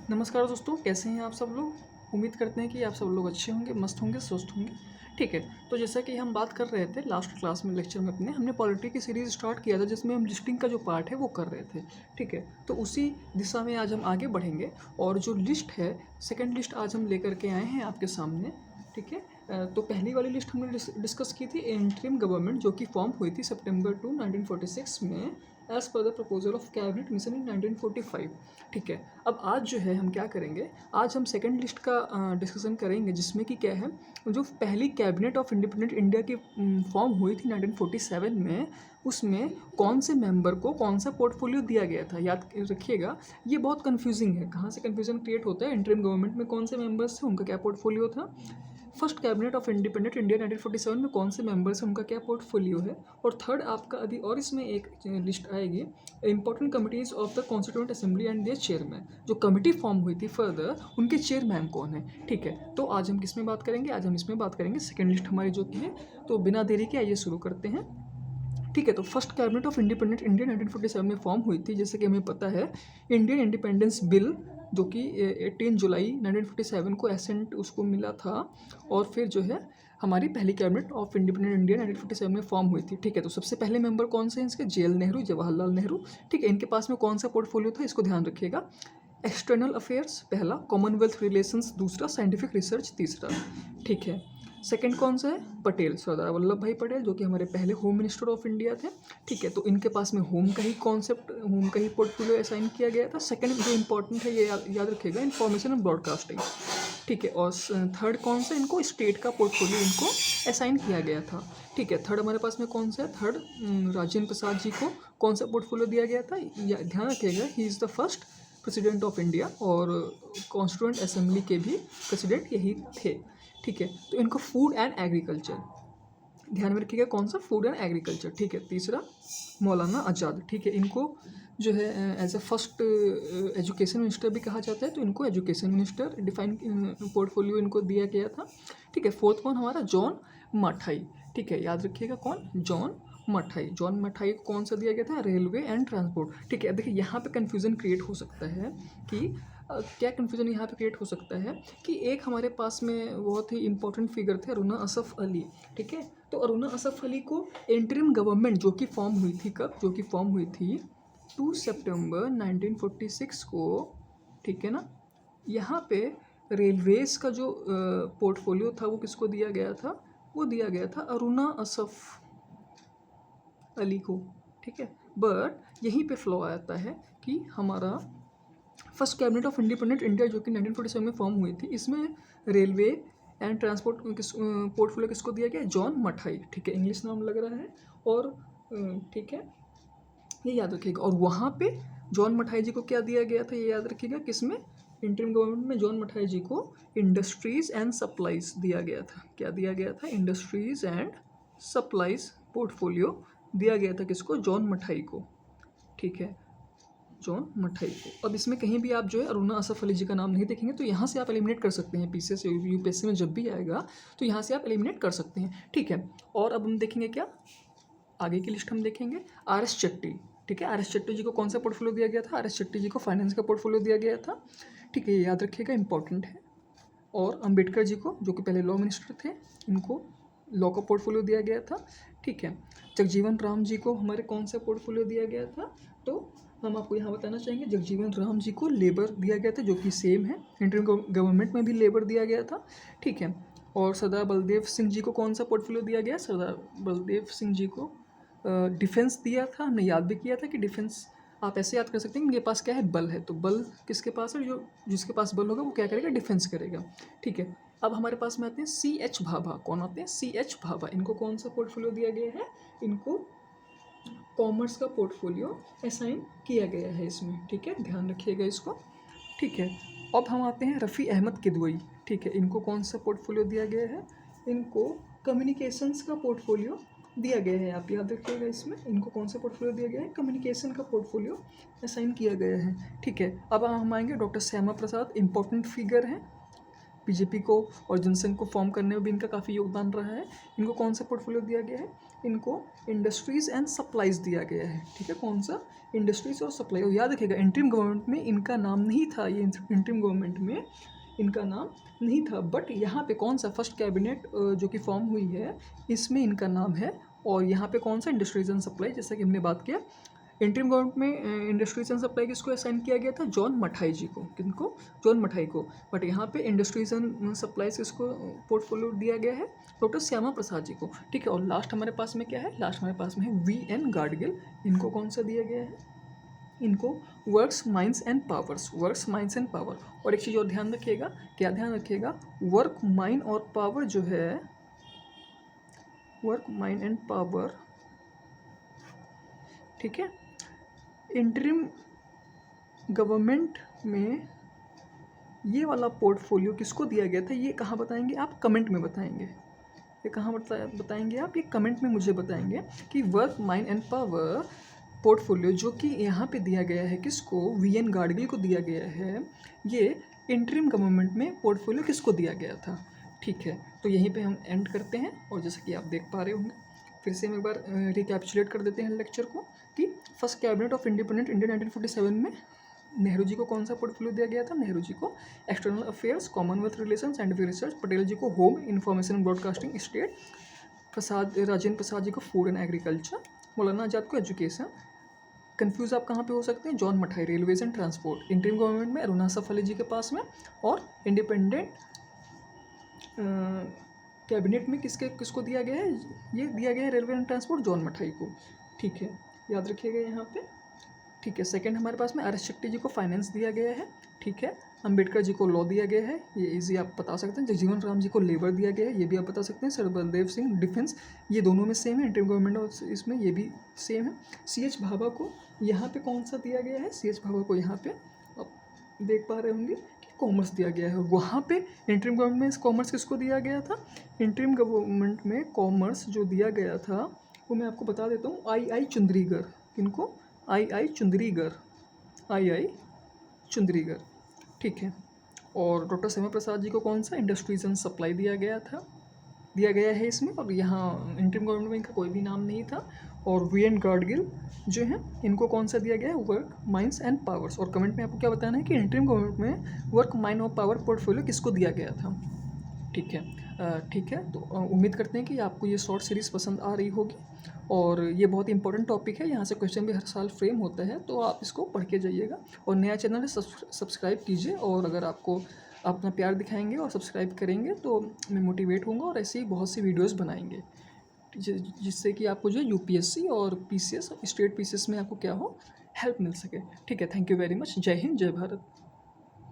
नमस्कार दोस्तों, कैसे हैं आप सब लोग। उम्मीद करते हैं कि आप सब लोग अच्छे होंगे, मस्त होंगे, स्वस्थ होंगे। ठीक है, तो जैसा कि हम बात कर रहे थे लास्ट क्लास में, लेक्चर में अपने, हमने पॉलिटी की सीरीज़ स्टार्ट किया था जिसमें हम लिस्टिंग का जो पार्ट है वो कर रहे थे। ठीक है, तो उसी दिशा में आज हम आगे बढ़ेंगे और जो लिस्ट है, सेकेंड लिस्ट आज हम लेकर के आए हैं आपके सामने। ठीक है, तो पहली वाली लिस्ट हमने डिस्कस की थी इंटरिम गवर्नमेंट, जो कि फॉर्म हुई थी सितंबर 2 1946 में, as per the proposal of cabinet mission in 1945। ठीक है, अब आज जो है हम क्या करेंगे, आज हम सेकंड लिस्ट का डिस्कशन करेंगे, जिसमें कि क्या है, जो पहली कैबिनेट ऑफ इंडिपेंडेंट इंडिया की फॉर्म हुई थी 1947 में, उसमें कौन से मेंबर को कौन सा पोर्टफोलियो दिया गया था। याद रखिएगा, ये बहुत कंफ्यूजिंग है। कहाँ से कंफ्यूजन क्रिएट होता है, इंटरिम गवर्नमेंट में कौन से मेंबर्स थे, उनका क्या पोर्टफोलियो था। First cabinet of independent India 1947 में कौन से मेंबर्स हैं, उनका क्या पोर्टफोलियो है। और थर्ड आपका अभी और इसमें एक लिस्ट आएगी, important committees of the constituent assembly and their chairman. जो कमिटी फॉर्म हुई थी फर्दर, उनके चेयरमैन कौन है। ठीक है, तो आज हम किस में बात करेंगे, आज हम इसमें बात करेंगे सेकेंड लिस्ट हमारी जो की है। तो बिना देरी के आइए शुरू करते हैं। ठीक है, तो first cabinet of independent India 1947 में फॉर्म हुई थी, जैसे कि हमें पता है इंडियन इंडिपेंडेंस बिल, जो कि 18 जुलाई 1947 को एसेंट उसको मिला था। और फिर जो है हमारी पहली कैबिनेट ऑफ इंडिपेंडेंट इंडिया 1947 में फॉर्म हुई थी। ठीक है, तो सबसे पहले मेंबर कौन से हैं इसके, जेएल नेहरू, जवाहरलाल नेहरू। ठीक है, इनके पास में कौन सा पोर्टफोलियो था, इसको ध्यान रखिएगा। एक्सटर्नल अफेयर्स पहला, कॉमनवेल्थ रिलेशंस दूसरा, साइंटिफिक रिसर्च तीसरा। ठीक है, सेकंड कौन सा है, पटेल, सरदार वल्लभ भाई पटेल, जो कि हमारे पहले होम मिनिस्टर ऑफ इंडिया थे। ठीक है, तो इनके पास में होम का ही कॉन्सेप्ट, होम का ही पोर्टफोलियो असाइन किया गया था। सेकंड जो इंपॉर्टेंट है, ये याद रखिएगा, इन्फॉर्मेशन एंड ब्रॉडकास्टिंग। ठीक है, और थर्ड कौन सा, इनको स्टेट का पोर्टफोलियो इनको असाइन किया गया था। ठीक है, थर्ड हमारे पास में कौन सा है, थर्ड राजेंद्र प्रसाद जी को कौन सा पोर्टफोलियो दिया गया था। ध्यान रखिएगा, he is the first president of India, और कॉन्स्टिट्यूएंट असेंबली के भी प्रेसिडेंट यही थे। ठीक है, तो इनको फूड एंड एग्रीकल्चर ध्यान में रखिएगा, कौन सा, फूड एंड एग्रीकल्चर। ठीक है, तीसरा मौलाना आज़ाद। ठीक है, इनको जो है as a first education minister भी कहा जाता है, तो इनको एजुकेशन मिनिस्टर डिफाइन पोर्टफोलियो इनको दिया गया था। ठीक है, फोर्थ कौन हमारा, जॉन मठाई। ठीक है, याद रखिएगा कौन, जॉन मठाई। जॉन मठाई को कौन सा दिया गया था, रेलवे एंड ट्रांसपोर्ट। ठीक है, देखिए यहाँ पे कन्फ्यूज़न क्रिएट हो सकता है कि क्या कन्फ्यूज़न यहाँ पे क्रिएट हो सकता है कि एक हमारे पास में बहुत ही इंपॉर्टेंट फिगर थे, अरुणा असफ़ अली। ठीक है, तो अरुणा असफ़ अली को इंटरिम गवर्नमेंट जो कि फॉर्म हुई थी, कब, जो कि फॉर्म हुई थी 2 सितंबर 1946 को। ठीक है ना, यहाँ पे रेलवेज़ का जो पोर्टफोलियो था वो किसको दिया गया था, वो दिया गया था अरुणा असफ़ अली को। ठीक है, बट यहीं पे फ्लॉ आता है कि हमारा first cabinet of independent India जो कि 1947 में फॉर्म हुई थी, इसमें रेलवे एंड ट्रांसपोर्ट पोर्टफोलियो किसको दिया गया, जॉन मठाई। ठीक है, इंग्लिश नाम लग रहा है, और ठीक है, ये याद रखिएगा। और वहाँ पे जॉन मठाई जी को क्या दिया गया था, ये याद रखिएगा, किसमें, इंटरिम गवर्नमेंट में जॉन मठाई जी को इंडस्ट्रीज़ एंड सप्लाईज दिया गया था। क्या दिया गया था, इंडस्ट्रीज़ एंड सप्लाईज पोर्टफोलियो दिया गया था किसको, जॉन मठाई को। ठीक है, जॉन मठाई को। अब इसमें कहीं भी आप जो है अरुणा असफ़ अली जी का नाम नहीं देखेंगे, तो यहाँ से आप एलिमिनेट कर सकते हैं, पीसीएस से यूपीएससी में जब भी आएगा तो यहाँ से आप एलिमिनेट कर सकते हैं। ठीक है, और अब हम देखेंगे क्या, आगे की लिस्ट हम देखेंगे, आर एस चट्टी। ठीक है, आर एस चट्टी जी को कौन सा पोर्टफोलियो दिया गया था, आर एस चट्टी जी को फाइनेंस का पोर्टफोलियो दिया गया था। ठीक है, ये याद रखिएगा, इंपॉर्टेंट है। और अम्बेडकर जी को, जो कि पहले लॉ मिनिस्टर थे, इनको लॉ का पोर्टफोलियो दिया गया था। ठीक है, जगजीवन राम जी को हमारे कौन सा पोर्टफोलियो दिया गया था, तो हम आपको यहाँ बताना चाहेंगे, जगजीवन राम जी को लेबर दिया गया था, जो कि सेम है, इंटरिम गवर्नमेंट में भी लेबर दिया गया था। ठीक है, और सरदार बलदेव सिंह जी को कौन सा पोर्टफोलियो दिया गया, सरदार बलदेव सिंह जी को डिफेंस दिया था। हमने याद भी किया था कि डिफेंस आप ऐसे याद कर सकते हैं, इनके पास क्या है, बल है, तो बल किसके पास है, जो जिसके पास बल होगा वो क्या करेगा, डिफेंस करेगा। ठीक है, अब हमारे पास में आते हैं सी एच भाभा। कौन आते हैं, सी एच भाभा। इनको कौन सा पोर्टफोलियो दिया गया है, इनको कॉमर्स का पोर्टफोलियो असाइन किया गया है इसमें। ठीक है, ध्यान रखिएगा इसको। ठीक है, अब हम आते हैं रफ़ी अहमद किदवई। ठीक है, इनको कौन सा पोर्टफोलियो दिया गया है, इनको कम्युनिकेशंस का पोर्टफोलियो दिया गया है। आप याद रखिएगा, इसमें इनको कौन सा पोर्टफोलियो दिया गया है, कम्युनिकेशन का पोर्टफोलियो असाइन किया गया है। ठीक है, अब हम आएंगे doctor Shyama Prasad, important figure हैं, बीजेपी को और जनसंघ को फॉर्म करने में भी इनका काफ़ी योगदान रहा है। इनको कौन सा पोर्टफोलियो दिया गया है? इनको इंडस्ट्रीज़ एंड सप्लाईज़ दिया गया है। ठीक है, कौन सा? इंडस्ट्रीज़ और सप्लाई। और याद रखिएगा इंटरिम गवर्नमेंट में इनका नाम नहीं था, ये इंटरिम गवर्नमेंट में इनका नाम नहीं था, बट यहाँ पे कौन सा फर्स्ट कैबिनेट जो कि फॉर्म हुई है इसमें इनका नाम है। और यहाँ पे कौन सा? इंडस्ट्रीज एंड सप्लाई, जैसा कि हमने बात किया। इंटरिम गवर्नमेंट में इंडस्ट्रीज एंड सप्लाई किसको असाइन किया गया था? जॉन मठाई जी को। किनको? जॉन मठाई को। बट यहाँ पे इंडस्ट्रीज एंड सप्लाईज किसको पोर्टफोलियो दिया गया है? डॉक्टर श्यामा प्रसाद जी को। ठीक है, और लास्ट हमारे पास में क्या है? लास्ट हमारे पास में है VN गाडगिल। इनको कौन सा दिया गया है? इनको works, mines and powers. Works, mines and power. और एक चीज़ और ध्यान रखिएगा, क्या ध्यान रखिएगा? वर्क, माइन और पावर जो है, वर्क, माइन एंड पावर, ठीक है, इंटरिम गवर्नमेंट में ये वाला पोर्टफोलियो किसको दिया गया था? ये कहाँ बताएंगे आप? कमेंट में बताएंगे। ये कहाँ बताएंगे आप? ये कमेंट में मुझे बताएंगे कि work, mine and power portfolio जो कि यहाँ पे दिया गया है किसको? VN गाडगिल को दिया गया है। ये इंटरिम गवर्नमेंट में पोर्टफोलियो किसको दिया गया था? ठीक है, तो यहीं पे हम एंड करते हैं। और जैसा कि आप देख पा रहे होंगे, फिर से हम एक बार रिकैप्चुलेट कर देते हैं लेक्चर को कि first cabinet of independent India 1947 में नेहरू जी को कौन सा पोर्टफोलियो दिया गया था? नेहरू जी को external affairs, commonwealth relation, scientific research. Patel ji को home, information and broadcasting, state. Rajendra Prasad ji को फूड एंड एग्रीकल्चर। मौलाना आज़ाद को एजुकेशन। कंफ्यूज आप कहाँ पे हो सकते हैं? जॉन मठाई, railways and transport. Interim government में अरुणा सफ अली जी के पास में। और इंडिपेंडेंट कैबिनेट में किसको दिया गया है? ये दिया गया है रेलवे एंड ट्रांसपोर्ट, जॉन मठाई को। ठीक है, याद रखिएगा यहाँ पे। ठीक है, सेकंड हमारे पास में RS शेट्टी जी को फाइनेंस दिया गया है। ठीक है, अंबेडकर जी को लॉ दिया गया है, ये इजी आप बता सकते हैं। जगजीवन राम जी को लेबर दिया गया है, ये भी आप बता सकते हैं। सर बलदेव सिंह डिफेंस, ये दोनों में सेम है। इंटरिम गवर्नमेंट और इसमें ये भी सेम है। CH भाभा को यहाँ पे कौन सा दिया गया है? CH भाभा को यहाँ पे आप देख पा रहे होंगे कि कॉमर्स दिया गया है। वहाँ पे इंटरिम गवर्नमेंट में कॉमर्स किसको दिया गया था? इंटरिम गवर्नमेंट में कॉमर्स जो दिया गया था वो मैं आपको बता देता हूँ, I चुंदरीगर। किनको? I Chundrigar, I Chundrigar. ठीक है, और डॉक्टर श्यामा प्रसाद जी को कौन सा? इंडस्ट्रीज एंड सप्लाई दिया गया है इसमें। और यहाँ इंटरिम गवर्नमेंट में इनका कोई भी नाम नहीं था। और VN गाडगिल जो है इनको कौन सा दिया गया है? Work, mines and powers. और कमेंट में आपको क्या बताना है कि इंटरिम गवर्नमेंट में वर्क, माइन और पावर पोर्टफोलियो किसको दिया गया था? ठीक है, ठीक है। तो उम्मीद करते हैं कि आपको ये शॉर्ट सीरीज़ पसंद आ रही होगी। और ये बहुत इंपॉर्टेंट टॉपिक है, यहाँ से क्वेश्चन भी हर साल फ्रेम होता है, तो आप इसको पढ़ के जाइएगा। और नया चैनल है, सब्सक्राइब कीजिए। और अगर आपको अपना प्यार दिखाएंगे और सब्सक्राइब करेंगे तो मैं मोटिवेट होऊंगा और ऐसे ही बहुत सी वीडियोस बनाएंगे जिससे कि आपको जो UPSC और PCS, स्टेट PCS में आपको क्या हो, हेल्प मिल सके। ठीक है, थैंक यू वेरी मच। जय हिंद, जय भारत।